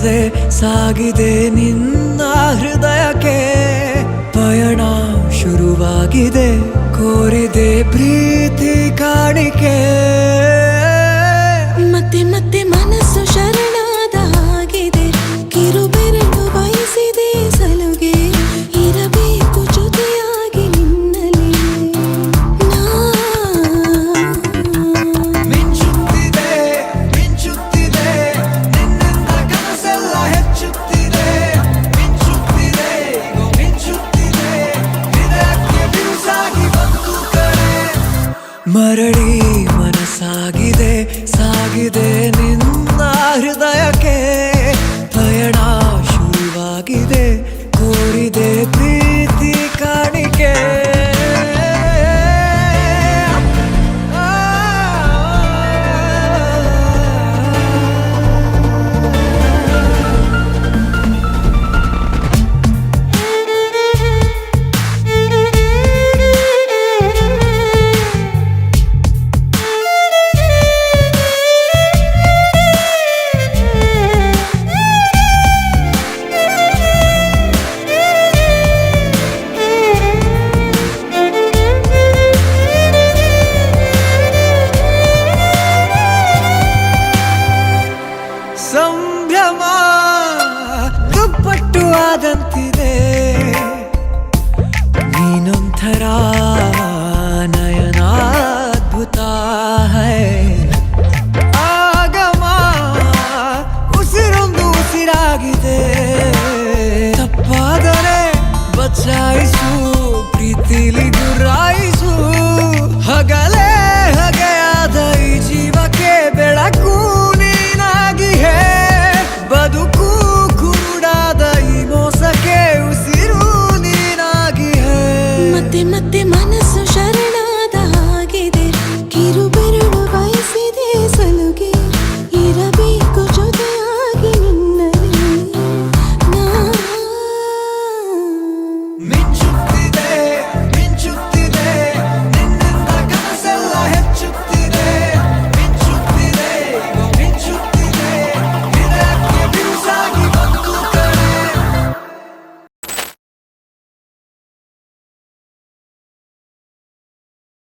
ಸಾಗಿದೆ ಸಾಗಿದೆ ನಿನ್ನ ಹೃದಯಕ್ಕೆ ಪಯಣ ಶುರುವಾಗಿದೆ ಕೋರಿದೆ ಪ್ರೀತಿ ಕಾಣಿಕೆ ಮತ್ತೆ ಮತ್ತೆ ಮನಸ್ಸು ಶರಣಾದ ಹಾಗಿದೆ ಕಿರುಬೆರಳು ಬಯಸಿದೆ ಸಲುಗೆ ಇರಬೇಕು ಜೊತೆಯಾಗಿ ನಿನ್ನಲಿ ಮಿಂಚುತ್ತಿದೆ ಮಿಂಚುತ್ತಿದೆ ನಿನ್ನಿಂದ ಕನಸೆಲ್ಲ ಹೆಚ್ಚುತ್ತಿದೆ ಮಿಂಚುತ್ತಿದೆ ಮಿಂಚುತ್ತಿದೆ ಹೃದಯಕ್ಕೆ ಬಿರುಸಾಗಿ ಬಂತು ಕರೆ ಮರಳಿ ಮನಸ್ಸಾಗಿದೆ ಸಾಗಿದೆ ನಿನ್ನ ಹೃದಯಕ್ಕೆ ಪಯಣ ಶುರುವಾಗಿದೆ ಕೋರಿದೆ ಪ್ರೀತಿ ಕಾಣಿಕೆ ಸಂಭ್ರಮ ದುಪ್ಪಟ್ಟು ಆದಂತಿದೆ ನೀನೊಂಥರ ನಯನಾದ್ಭುತ ಹೈ ಆಗಮ ಉಸಿರೊಂದು ಉಸಿರಾಗಿದೆ ತಪ್ಪಾದರೆ ಬಚಾಯಿಸು ಪ್ರೀತಿಲಿ ಗುರಾಯಿ